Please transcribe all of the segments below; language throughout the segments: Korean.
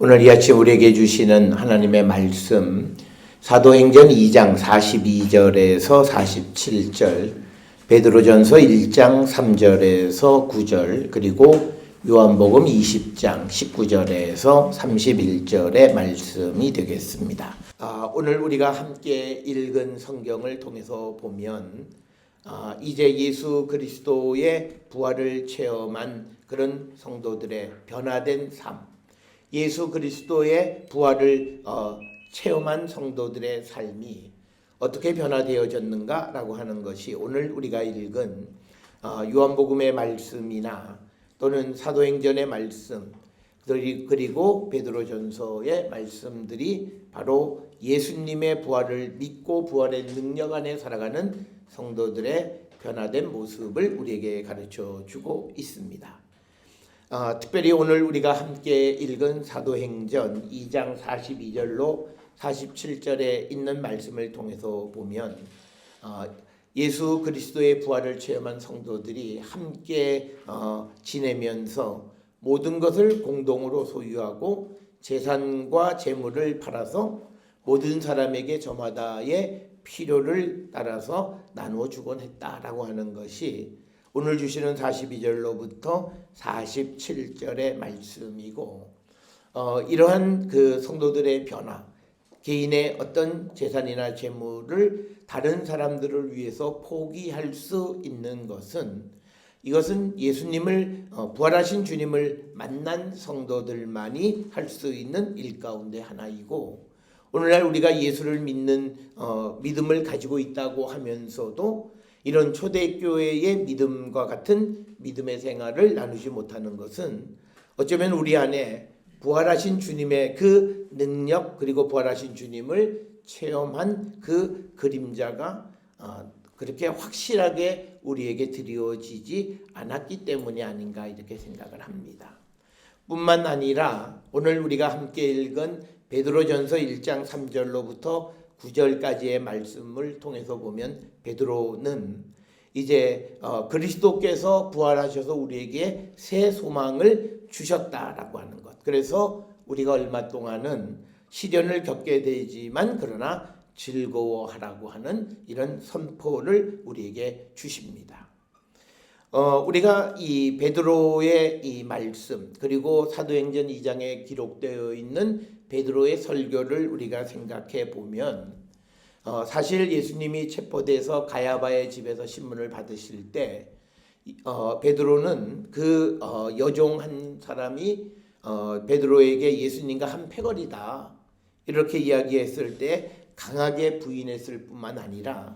오늘 이 아침 우리에게 주시는 하나님의 말씀 사도행전 2장 42절에서 47절, 베드로전서 1장 3절에서 9절, 그리고 요한복음 20장 19절에서 31절의 말씀이 되겠습니다. 오늘 우리가 함께 읽은 성경을 통해서 보면 이제 예수 그리스도의 부활을 체험한 그런 성도들의 변화된 삶, 예수 그리스도의 부활을 체험한 성도들의 삶이 어떻게 변화되어졌는가라고 하는 것이 오늘 우리가 읽은 요한복음의 말씀이나 또는 사도행전의 말씀 그리고 베드로전서의 말씀들이 바로 예수님의 부활을 믿고 부활의 능력 안에 살아가는 성도들의 변화된 모습을 우리에게 가르쳐 주고 있습니다. 특별히 오늘 우리가 함께 읽은 사도행전 2장 42절로 47절에 있는 말씀을 통해서 보면 예수 그리스도의 부활을 체험한 성도들이 함께 지내면서 모든 것을 공동으로 소유하고 재산과 재물을 팔아서 모든 사람에게 저마다의 필요를 따라서 나누어 주곤 했다라고 하는 것이 오늘 주시는 42절로부터 47절의 말씀이고, 이러한 그 성도들의 변화, 개인의 어떤 재산이나 재물을 다른 사람들을 위해서 포기할 수 있는 것은, 이것은 예수님을 부활하신 주님을 만난 성도들만이 할 수 있는 일 가운데 하나이고, 오늘날 우리가 예수를 믿는 믿음을 가지고 있다고 하면서도 이런 초대교회의 믿음과 같은 믿음의 생활을 나누지 못하는 것은 어쩌면 우리 안에 부활하신 주님의 그 능력, 그리고 부활하신 주님을 체험한 그 그림자가 그렇게 확실하게 우리에게 드리워지지 않았기 때문이 아닌가, 이렇게 생각을 합니다. 뿐만 아니라 오늘 우리가 함께 읽은 베드로전서 1장 3절로부터 9절까지의 말씀을 통해서 보면 베드로는 이제 그리스도께서 부활하셔서 우리에게 새 소망을 주셨다라고 하는 것, 그래서 우리가 얼마 동안은 시련을 겪게 되지만 그러나 즐거워하라고 하는 이런 선포를 우리에게 주십니다. 우리가 이 베드로의 이 말씀, 그리고 사도행전 2장에 기록되어 있는 베드로의 설교를 우리가 생각해 보면 사실 예수님이 체포돼서 가야바의 집에서 신문을 받으실 때 베드로는 그 여종 한 사람이 베드로에게 예수님과 한 패거리다 이렇게 이야기했을 때 강하게 부인했을 뿐만 아니라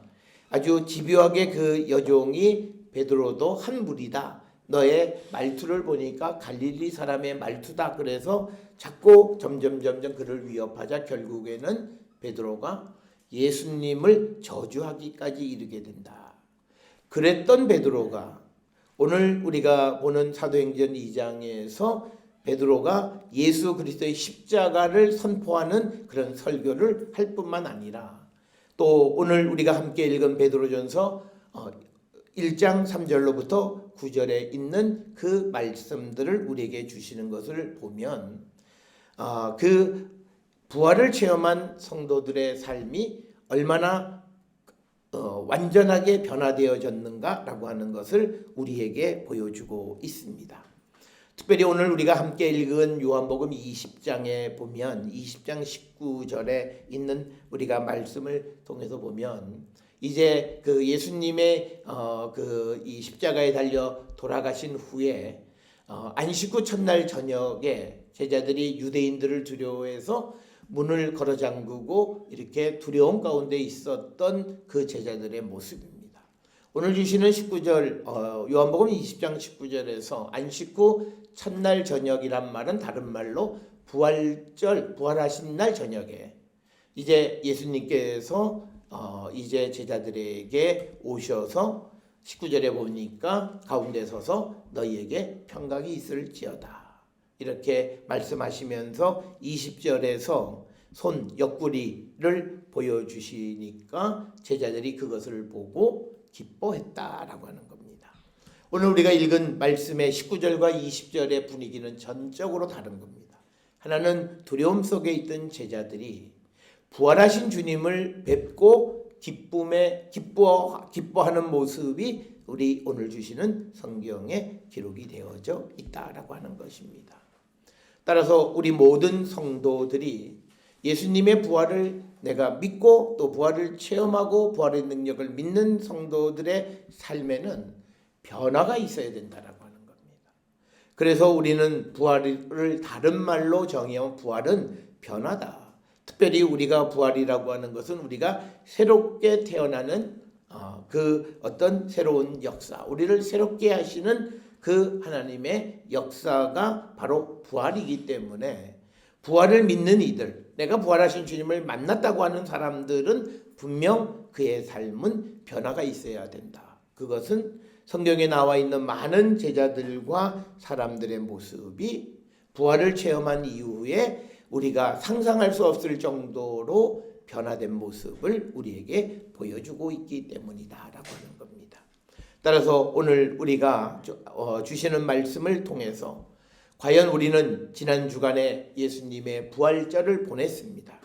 아주 집요하게 그 여종이 베드로도 한 무리다, 너의 말투를 보니까 갈릴리 사람의 말투다, 그래서 자꾸 점점 그를 위협하자 결국에는 베드로가 예수님을 저주하기까지 이르게 된다. 그랬던 베드로가 오늘 우리가 보는 사도행전 2장에서 베드로가 예수 그리스도의 십자가를 선포하는 그런 설교를 할 뿐만 아니라 또 오늘 우리가 함께 읽은 베드로전서 1장 3절로부터 9절에 있는 그 말씀들을 우리에게 주시는 것을 보면 그 부활을 체험한 성도들의 삶이 얼마나 완전하게 변화되어졌는가라고 하는 것을 우리에게 보여주고 있습니다. 특별히 오늘 우리가 함께 읽은 요한복음 20장에 보면 20장 19절에 있는 우리가 말씀을 통해서 보면 이제 그 예수님의 그 이 십자가에 달려 돌아가신 후에 안식 후 첫날 저녁에 제자들이 유대인들을 두려워해서 문을 걸어 잠그고 이렇게 두려움 가운데 있었던 그 제자들의 모습입니다. 오늘 주시는 19절 요한복음 20장 19절에서 안식 후 첫날 저녁이란 말은 다른 말로 부활하신 날 저녁에 이제 예수님께서 이제 제자들에게 오셔서 19절에 보니까 가운데 서서 너희에게 평강이 있을지어다 이렇게 말씀하시면서 20절에서 손 옆구리를 보여주시니까 제자들이 그것을 보고 기뻐했다라고 하는 겁니다. 오늘 우리가 읽은 말씀의 19절과 20절의 분위기는 전적으로 다른 겁니다. 하나는 두려움 속에 있던 제자들이 부활하신 주님을 뵙고 기뻐하는 모습이 우리 오늘 주시는 성경에 기록이 되어져 있다라고 하는 것입니다. 따라서 우리 모든 성도들이 예수님의 부활을 내가 믿고 또 부활을 체험하고 부활의 능력을 믿는 성도들의 삶에는 변화가 있어야 된다라고 하는 겁니다. 그래서 우리는 부활을 다른 말로 정의하면 부활은 변화다. 특별히 우리가 부활이라고 하는 것은 우리가 새롭게 태어나는 그 어떤 새로운 역사, 우리를 새롭게 하시는 그 하나님의 역사가 바로 부활이기 때문에 부활을 믿는 이들, 내가 부활하신 주님을 만났다고 하는 사람들은 분명 그의 삶은 변화가 있어야 된다. 그것은 성경에 나와 있는 많은 제자들과 사람들의 모습이 부활을 체험한 이후에 우리가 상상할 수 없을 정도로 변화된 모습을 우리에게 보여주고 있기 때문이다라고 하는 겁니다. 따라서 오늘 우리가 주시는 말씀을 통해서 과연 우리는 지난 주간에 예수님의 부활절을 보냈습니다.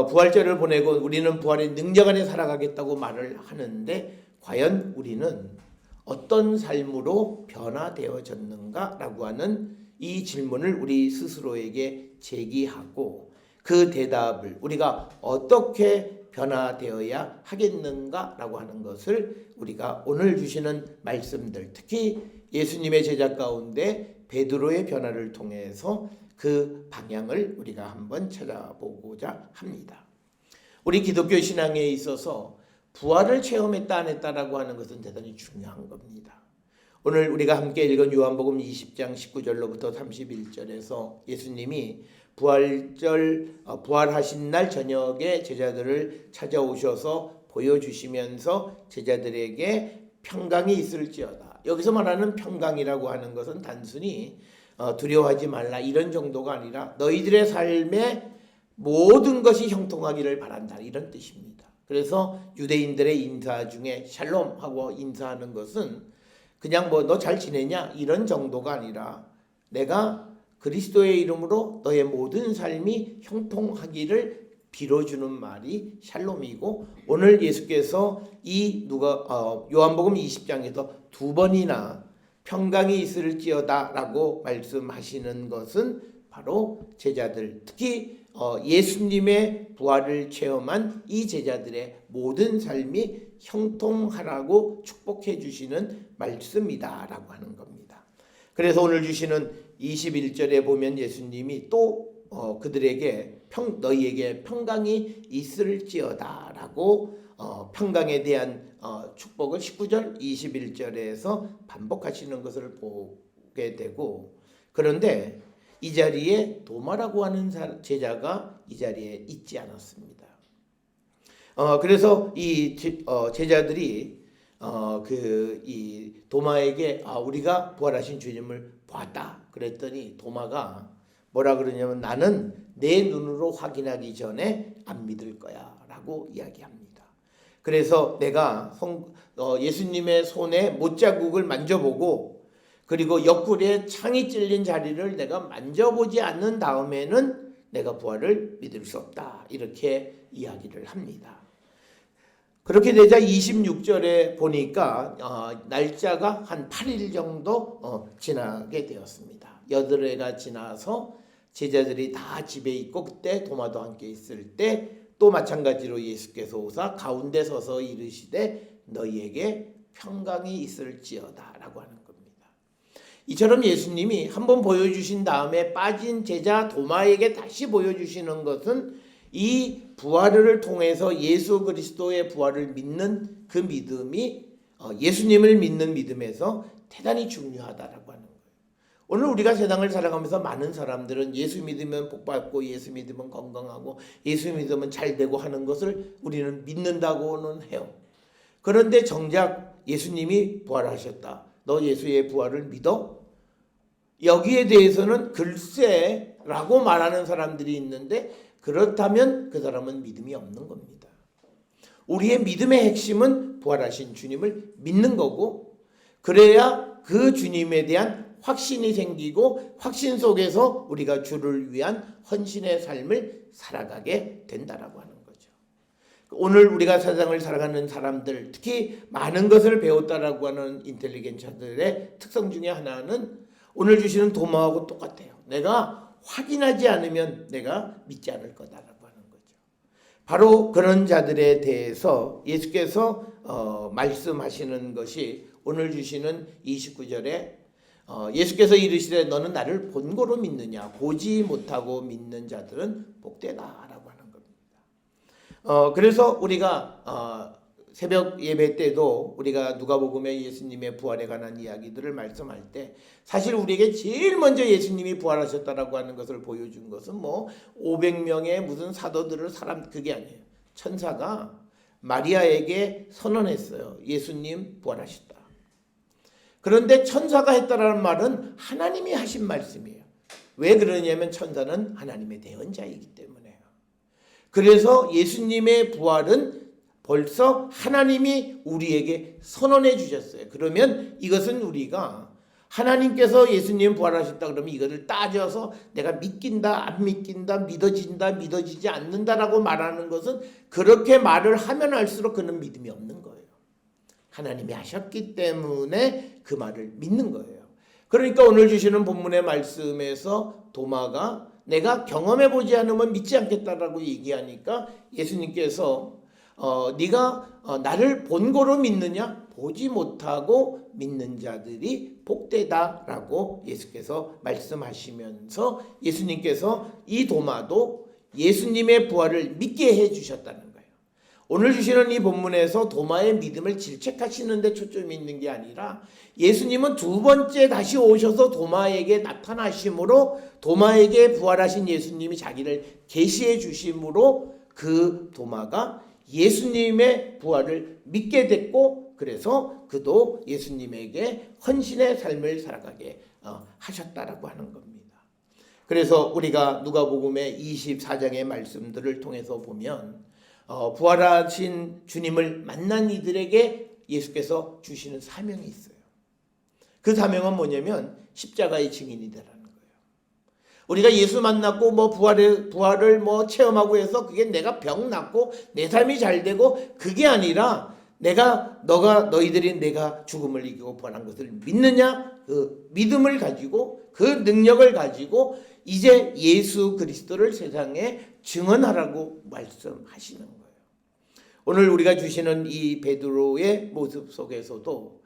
부활절을 보내고 우리는 부활의 능력 안에 살아가겠다고 말을 하는데 과연 우리는 어떤 삶으로 변화되어졌는가라고 하는 이 질문을 우리 스스로에게 제기하고 그 대답을 우리가 어떻게 변화되어야 하겠는가라고 하는 것을 우리가 오늘 주시는 말씀들, 특히 예수님의 제자 가운데 베드로의 변화를 통해서 그 방향을 우리가 한번 찾아보고자 합니다. 우리 기독교 신앙에 있어서 부활을 체험했다 안 했다라고 하는 것은 대단히 중요한 겁니다. 오늘 우리가 함께 읽은 요한복음 20장 19절로부터 31절에서 예수님이 부활하신 날 저녁에 제자들을 찾아오셔서 보여주시면서 제자들에게 평강이 있을지어다. 여기서 말하는 평강이라고 하는 것은 단순히 두려워하지 말라 이런 정도가 아니라 너희들의 삶에 모든 것이 형통하기를 바란다 이런 뜻입니다. 그래서 유대인들의 인사 중에 샬롬하고 인사하는 것은 그냥 너 잘 지내냐 이런 정도가 아니라 내가 그리스도의 이름으로 너의 모든 삶이 형통하기를 빌어주는 말이 샬롬이고 오늘 예수께서 요한복음 20장에서 두 번이나 평강이 있을지어다라고 말씀하시는 것은 바로 제자들, 특히 예수님의 부활을 체험한 이 제자들의 모든 삶이 형통하라고 축복해 주시는 말씀이다라고 하는 겁니다. 그래서 오늘 주시는 21절에 보면 예수님이 또 그들에게 너희에게 평강이 있을지어다라고 평강에 대한 축복을 19절, 21절에서 반복하시는 것을 보게 되고 그런데 이 자리에 도마라고 하는 제자가 이 자리에 있지 않았습니다. 그래서 이 제자들이 이 도마에게 우리가 부활하신 주님을 봤다 그랬더니 도마가 뭐라 그러냐면 나는 내 눈으로 확인하기 전에 안 믿을 거야 라고 이야기합니다. 그래서 내가 예수님의 손에 못자국을 만져보고 그리고 옆구리에 창이 찔린 자리를 내가 만져보지 않는 다음에는 내가 부활을 믿을 수 없다 이렇게 이야기를 합니다. 그렇게 되자 26절에 보니까 날짜가 한 8일 정도 지나게 되었습니다. 8회가 지나서 제자들이 다 집에 있고 그때 도마도 함께 있을 때 또 마찬가지로 예수께서 오사 가운데 서서 이르시되 너희에게 평강이 있을지어다 라고 하는 겁니다. 이처럼 예수님이 한번 보여주신 다음에 빠진 제자 도마에게 다시 보여주시는 것은 이 부활을 통해서 예수 그리스도의 부활을 믿는 그 믿음이 예수님을 믿는 믿음에서 대단히 중요하다라고 하는 거예요. 오늘 우리가 세상을 살아가면서 많은 사람들은 예수 믿으면 복받고 예수 믿으면 건강하고 예수 믿으면 잘되고 하는 것을 우리는 믿는다고는 해요. 그런데 정작 예수님이 부활하셨다. 너 예수의 부활을 믿어? 여기에 대해서는 글쎄 라고 말하는 사람들이 있는데 그렇다면 그 사람은 믿음이 없는 겁니다. 우리의 믿음의 핵심은 부활하신 주님을 믿는 거고 그래야 그 주님에 대한 확신이 생기고 확신 속에서 우리가 주를 위한 헌신의 삶을 살아가게 된다라고 하는 거죠. 오늘 우리가 세상을 살아가는 사람들, 특히 많은 것을 배웠다라고 하는 인텔리겐처들의 특성 중에 하나는 오늘 주시는 도마하고 똑같아요. 내가 확인하지 않으면 내가 믿지 않을 거다라고 하는 거죠. 바로 그런 자들에 대해서 예수께서 말씀하시는 것이 오늘 주시는 29절에 예수께서 이르시되 너는 나를 본고로 믿느냐 보지 못하고 믿는 자들은 복되다라고 하는 겁니다. 그래서 우리가 새벽 예배 때도 우리가 누가복음에 예수님의 부활에 관한 이야기들을 말씀할 때 사실 우리에게 제일 먼저 예수님이 부활하셨다라고 하는 것을 보여준 것은 뭐 500명의 무슨 사도들을 그게 아니에요. 천사가 마리아에게 선언했어요. 예수님 부활하셨다. 그런데 천사가 했다라는 말은 하나님이 하신 말씀이에요. 왜 그러냐면 천사는 하나님의 대언자이기 때문에요. 그래서 예수님의 부활은 벌써 하나님이 우리에게 선언해 주셨어요. 그러면 이것은 우리가 하나님께서 예수님 부활하셨다 그러면 이것을 따져서 내가 믿긴다 안 믿긴다 믿어진다 믿어지지 않는다라고 말하는 것은 그렇게 말을 하면 할수록 그는 믿음이 없는 거예요. 하나님이 하셨기 때문에 그 말을 믿는 거예요. 그러니까 오늘 주시는 본문의 말씀에서 도마가 내가 경험해보지 않으면 믿지 않겠다라고 얘기하니까 예수님께서 네가 나를 본고로 믿느냐? 보지 못하고 믿는 자들이 복되다라고 예수께서 말씀하시면서 예수님께서 이 도마도 예수님의 부활을 믿게 해주셨다는 거예요. 오늘 주시는 이 본문에서 도마의 믿음을 질책하시는 데 초점이 있는 게 아니라 예수님은 두 번째 다시 오셔서 도마에게 나타나심으로 도마에게 부활하신 예수님이 자기를 계시해 주심으로 그 도마가 예수님의 부활을 믿게 됐고 그래서 그도 예수님에게 헌신의 삶을 살아가게 하셨다라고 하는 겁니다. 그래서 우리가 누가복음의 24장의 말씀들을 통해서 보면 부활하신 주님을 만난 이들에게 예수께서 주시는 사명이 있어요. 그 사명은 뭐냐면 십자가의 증인이 되라는 거예요. 우리가 예수 만났고 뭐 부활을 뭐 체험하고 해서 그게 내가 병 낫고 내 삶이 잘 되고 그게 아니라 너희들이 내가 죽음을 이기고 부활한 것을 믿느냐? 그 믿음을 가지고 그 능력을 가지고 이제 예수 그리스도를 세상에 증언하라고 말씀하시는 거예요. 오늘 우리가 주시는 이 베드로의 모습 속에서도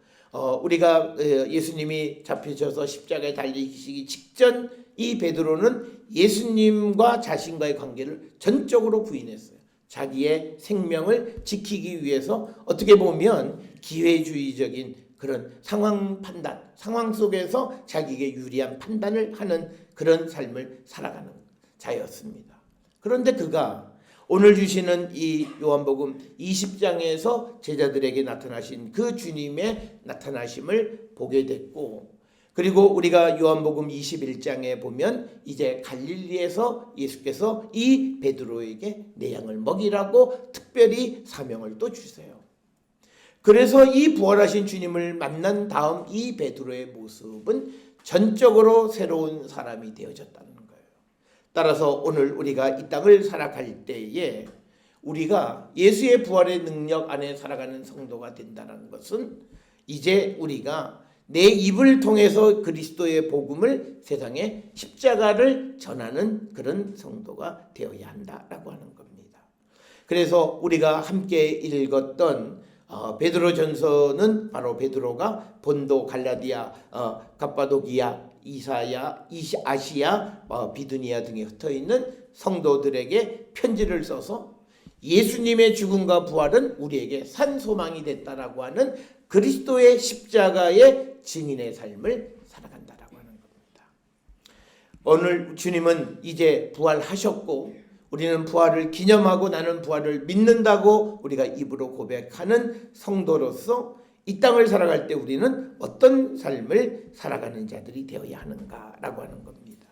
우리가 예수님이 잡히셔서 십자가에 달리시기 직전 이 베드로는 예수님과 자신과의 관계를 전적으로 부인했어요. 자기의 생명을 지키기 위해서 어떻게 보면 기회주의적인 그런 상황 판단, 상황 속에서 자기에게 유리한 판단을 하는 그런 삶을 살아가는 자였습니다. 그런데 그가 오늘 주시는 이 요한복음 20장에서 제자들에게 나타나신 그 주님의 나타나심을 보게 됐고 그리고 우리가 요한복음 21장에 보면 이제 갈릴리에서 예수께서 이 베드로에게 내 양을 먹이라고 특별히 사명을 또 주세요. 그래서 이 부활하신 주님을 만난 다음 이 베드로의 모습은 전적으로 새로운 사람이 되어졌다는 거예요. 따라서 오늘 우리가 이 땅을 살아갈 때에 우리가 예수의 부활의 능력 안에 살아가는 성도가 된다는 것은 이제 우리가 내 입을 통해서 그리스도의 복음을 세상에 십자가를 전하는 그런 성도가 되어야 한다라고 하는 겁니다. 그래서 우리가 함께 읽었던 베드로전서는 바로 베드로가 본도, 갈라디아, 갑바도기아, 아시아, 비두니아 등에 흩어있는 성도들에게 편지를 써서 예수님의 죽음과 부활은 우리에게 산 소망이 됐다라고 하는 그리스도의 십자가의 증인의 삶을 살아간다라고 하는 겁니다. 오늘 주님은 이제 부활하셨고 우리는 부활을 기념하고 나는 부활을 믿는다고 우리가 입으로 고백하는 성도로서 이 땅을 살아갈 때 우리는 어떤 삶을 살아가는 자들이 되어야 하는가라고 하는 겁니다.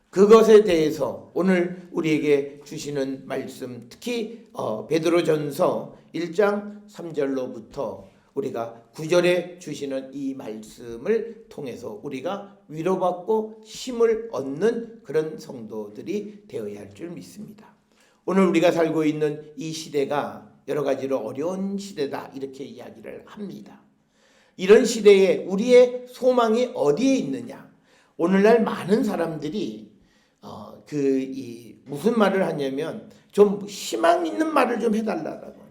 그것에 대해서 오늘 우리에게 주시는 말씀 특히 베드로전서 1장 3절로부터 우리가 9절에 주시는 이 말씀을 통해서 우리가 위로받고 힘을 얻는 그런 성도들이 되어야 할 줄 믿습니다. 오늘 우리가 살고 있는 이 시대가 여러 가지로 어려운 시대다 이렇게 이야기를 합니다. 이런 시대에 우리의 소망이 어디에 있느냐? 오늘날 많은 사람들이 무슨 말을 하냐면 좀 희망 있는 말을 좀 해달라고 하는 거예요.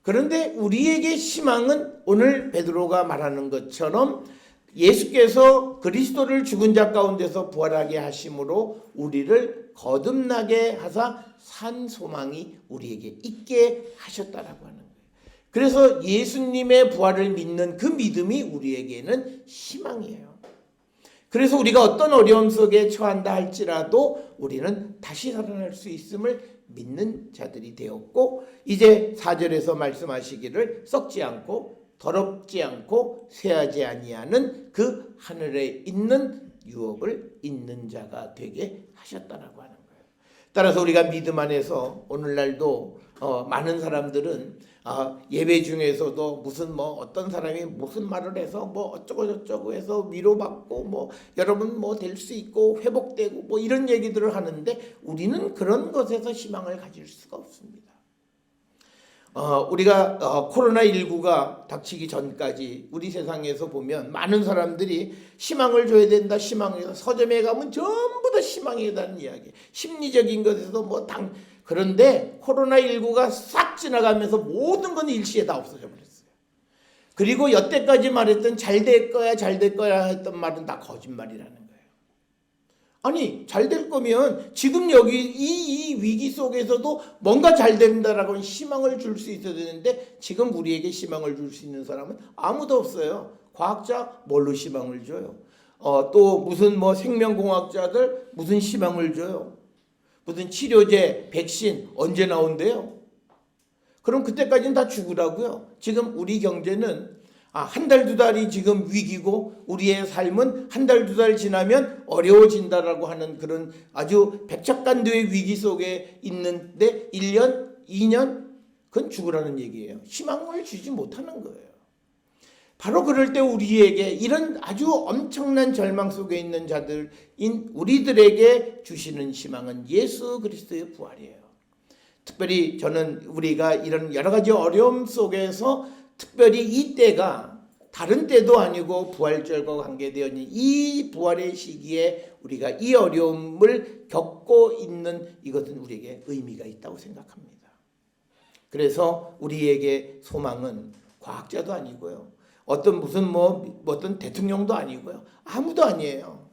그런데 우리에게 희망은 오늘 베드로가 말하는 것처럼 예수께서 그리스도를 죽은 자 가운데서 부활하게 하심으로 우리를 거듭나게 하사 산 소망이 우리에게 있게 하셨다라고 하는 거예요. 그래서 예수님의 부활을 믿는 그 믿음이 우리에게는 희망이에요. 그래서 우리가 어떤 어려움 속에 처한다 할지라도 우리는 다시 살아날 수 있음을 믿는 자들이 되었고, 이제 4절에서 말씀하시기를 썩지 않고 더럽지 않고 쇠하지 아니하는 그 하늘에 있는 유업을 있는 자가 되게 하셨다라고 하는 거예요. 따라서 우리가 믿음 안에서 오늘날도 많은 사람들은 예배 중에서도 무슨 어떤 사람이 무슨 말을 해서 어쩌고 저쩌고 해서 위로받고 여러분 될 수 있고 회복되고 이런 얘기들을 하는데 우리는 그런 것에서 희망을 가질 수가 없습니다. 우리가 코로나19가 닥치기 전까지 우리 세상에서 보면 많은 사람들이 희망을 줘야 된다, 희망을 서점에 가면 전부 다 희망에 대한 이야기, 심리적인 것에서 그런데 코로나19가 싹 지나가면서 모든 건 일시에 다 없어져 버렸어요. 그리고 여태까지 말했던 잘 될 거야 잘 될 거야 했던 말은 다 거짓말이라는 거예요. 아니 잘 될 거면 지금 여기 이 위기 속에서도 뭔가 잘 된다라고 희망을 줄 수 있어야 되는데 지금 우리에게 희망을 줄 수 있는 사람은 아무도 없어요. 과학자 뭘로 희망을 줘요? 또 무슨 생명공학자들 무슨 희망을 줘요? 무슨 치료제, 백신 언제 나온대요? 그럼 그때까지는 다 죽으라고요. 지금 우리 경제는 한 달, 두 달이 지금 위기고 우리의 삶은 한 달, 두 달 지나면 어려워진다라고 하는 그런 아주 백척간두의 위기 속에 있는데 1년, 2년 그건 죽으라는 얘기예요. 희망을 주지 못하는 거예요. 바로 그럴 때 우리에게 이런 아주 엄청난 절망 속에 있는 자들인 우리들에게 주시는 희망은 예수 그리스도의 부활이에요. 특별히 저는 우리가 이런 여러 가지 어려움 속에서 특별히 이 때가 다른 때도 아니고 부활절과 관계되어 있는 이 부활의 시기에 우리가 이 어려움을 겪고 있는 이것은 우리에게 의미가 있다고 생각합니다. 그래서 우리에게 소망은 과학자도 아니고요. 어떤 대통령도 아니고요. 아무도 아니에요.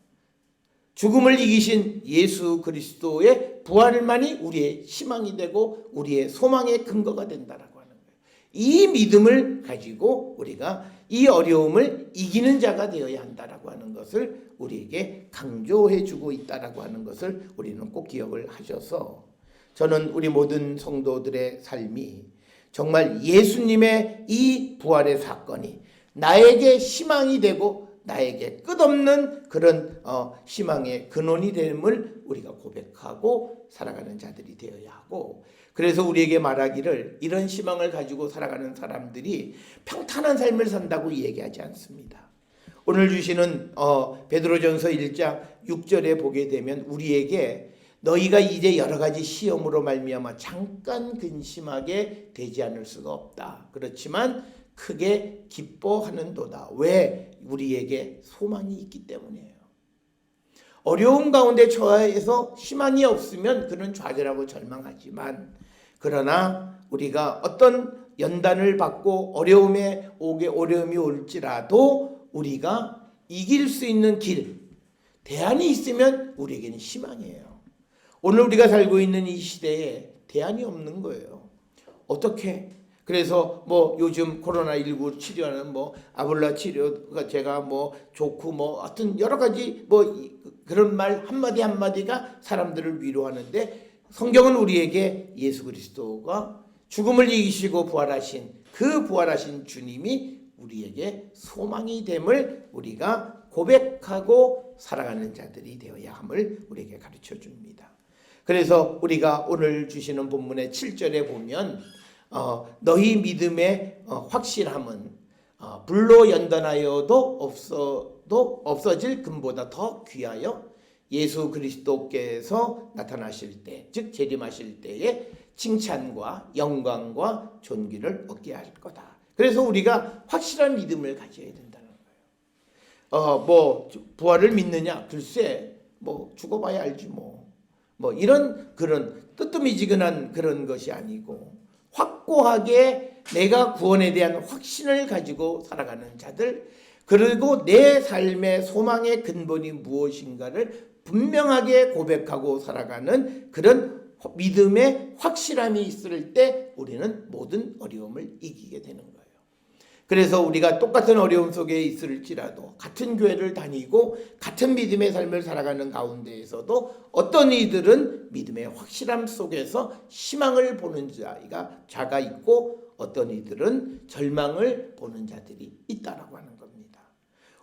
죽음을 이기신 예수 그리스도의 부활만이 우리의 희망이 되고 우리의 소망의 근거가 된다라고 하는 거예요. 이 믿음을 가지고 우리가 이 어려움을 이기는 자가 되어야 한다라고 하는 것을 우리에게 강조해 주고 있다라고 하는 것을 우리는 꼭 기억을 하셔서 저는 우리 모든 성도들의 삶이 정말 예수님의 이 부활의 사건이 나에게 희망이 되고 나에게 끝없는 그런 희망의 근원이 됨을 우리가 고백하고 살아가는 자들이 되어야 하고, 그래서 우리에게 말하기를 이런 희망을 가지고 살아가는 사람들이 평탄한 삶을 산다고 얘기하지 않습니다. 오늘 주시는 베드로전서 1장 6절에 보게 되면 우리에게 너희가 이제 여러 가지 시험으로 말미암아 잠깐 근심하게 되지 않을 수가 없다. 그렇지만 크게 기뻐하는도다. 왜? 우리에게 소망이 있기 때문이에요. 어려움 가운데 처해서 희망이 없으면 그는 좌절하고 절망하지만, 그러나 우리가 어떤 연단을 받고 어려움이 올지라도 우리가 이길 수 있는 길, 대안이 있으면 우리에게는 희망이에요. 오늘 우리가 살고 있는 이 시대에 대안이 없는 거예요. 어떻게? 그래서 요즘 코로나19 치료하는 아볼라 치료가 제가 좋고 하여튼 여러 가지 그런 말 한마디 한마디가 사람들을 위로하는데, 성경은 우리에게 예수 그리스도가 죽음을 이기시고 부활하신 그 부활하신 주님이 우리에게 소망이 됨을 우리가 고백하고 살아가는 자들이 되어야 함을 우리에게 가르쳐 줍니다. 그래서 우리가 오늘 주시는 본문의 7절에 보면 너희 믿음의 확실함은 불로 연단하여도 없어질 금보다 더 귀하여 예수 그리스도께서 나타나실 때, 즉 재림하실 때에 칭찬과 영광과 존귀를 얻게 할 거다. 그래서 우리가 확실한 믿음을 가져야 된다는 거예요. 뭐 부활을 믿느냐? 글쎄, 뭐 죽어봐야 알지 뭐 이런 그런 뜨뜻미지근한 그런 것이 아니고 확고하게 내가 구원에 대한 확신을 가지고 살아가는 자들, 그리고 내 삶의 소망의 근본이 무엇인가를 분명하게 고백하고 살아가는 그런 믿음의 확실함이 있을 때 우리는 모든 어려움을 이기게 되는 거예요. 그래서 우리가 똑같은 어려움 속에 있을지라도 같은 교회를 다니고 같은 믿음의 삶을 살아가는 가운데에서도 어떤 이들은 믿음의 확실함 속에서 희망을 보는 자가 있고 어떤 이들은 절망을 보는 자들이 있다라고 하는 겁니다.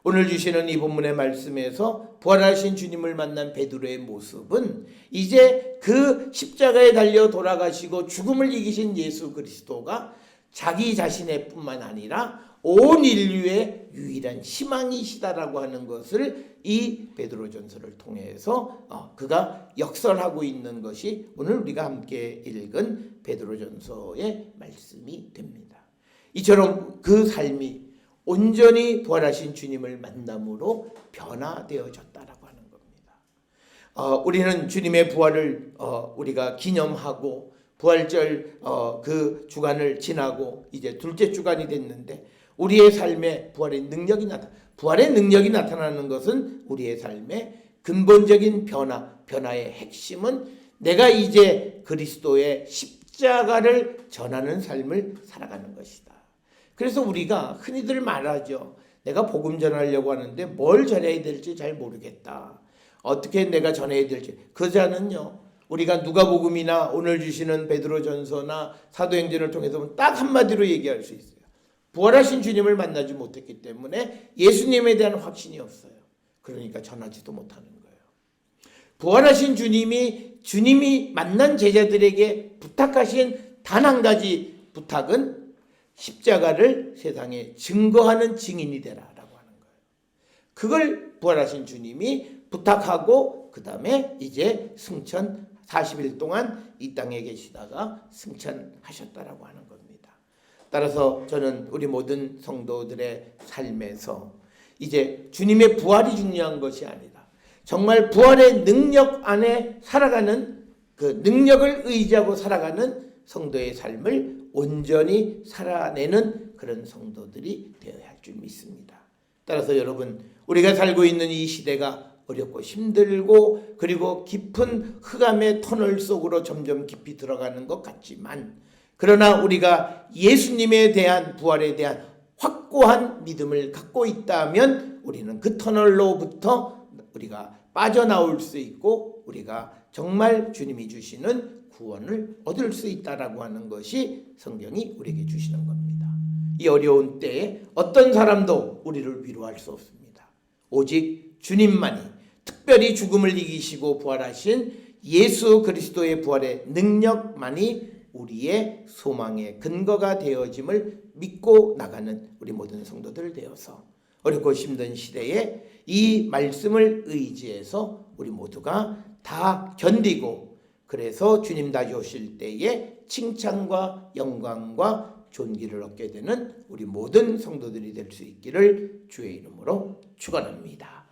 오늘 주시는 이 본문의 말씀에서 부활하신 주님을 만난 베드로의 모습은 이제 그 십자가에 달려 돌아가시고 죽음을 이기신 예수 그리스도가 자기 자신의 뿐만 아니라 온 인류의 유일한 희망이시다라고 하는 것을 이 베드로전서를 통해서 그가 역설하고 있는 것이 오늘 우리가 함께 읽은 베드로전서의 말씀이 됩니다. 이처럼 그 삶이 온전히 부활하신 주님을 만남으로 변화되어졌다라고 하는 겁니다. 우리는 주님의 부활을 우리가 기념하고 부활절 그 주간을 지나고 이제 둘째 주간이 됐는데 우리의 삶에 부활의 능력이 나타나는 것은 우리의 삶의 근본적인 변화의 핵심은 내가 이제 그리스도의 십자가를 전하는 삶을 살아가는 것이다. 그래서 우리가 흔히들 말하죠. 내가 복음 전하려고 하는데 뭘 전해야 될지 잘 모르겠다. 어떻게 내가 전해야 될지. 그 자는요. 우리가 누가복음이나 오늘 주시는 베드로전서나 사도행전을 통해서 보면 딱 한마디로 얘기할 수 있어요. 부활하신 주님을 만나지 못했기 때문에 예수님에 대한 확신이 없어요. 그러니까 전하지도 못하는 거예요. 부활하신 주님이 만난 제자들에게 부탁하신 단 한 가지 부탁은 십자가를 세상에 증거하는 증인이 되라라고 하는 거예요. 그걸 부활하신 주님이 부탁하고 그 다음에 이제 승천 40일 동안 이 땅에 계시다가 승천하셨다라고 하는 겁니다. 따라서 저는 우리 모든 성도들의 삶에서 이제 주님의 부활이 중요한 것이 아니라 정말 부활의 능력 안에 살아가는 그 능력을 의지하고 살아가는 성도의 삶을 온전히 살아내는 그런 성도들이 되어야 할 줄 믿습니다. 따라서 여러분, 우리가 살고 있는 이 시대가 어렵고 힘들고 그리고 깊은 흑암의 터널 속으로 점점 깊이 들어가는 것 같지만, 그러나 우리가 예수님에 대한 부활에 대한 확고한 믿음을 갖고 있다면 우리는 그 터널로부터 우리가 빠져나올 수 있고 우리가 정말 주님이 주시는 구원을 얻을 수 있다라고 하는 것이 성경이 우리에게 주시는 겁니다. 이 어려운 때에 어떤 사람도 우리를 위로할 수 없습니다. 오직 주님만이, 특별히 죽음을 이기시고 부활하신 예수 그리스도의 부활의 능력만이 우리의 소망의 근거가 되어짐을 믿고 나가는 우리 모든 성도들 되어서 어렵고 힘든 시대에 이 말씀을 의지해서 우리 모두가 다 견디고, 그래서 주님 다시 오실 때에 칭찬과 영광과 존귀를 얻게 되는 우리 모든 성도들이 될 수 있기를 주의 이름으로 축원합니다.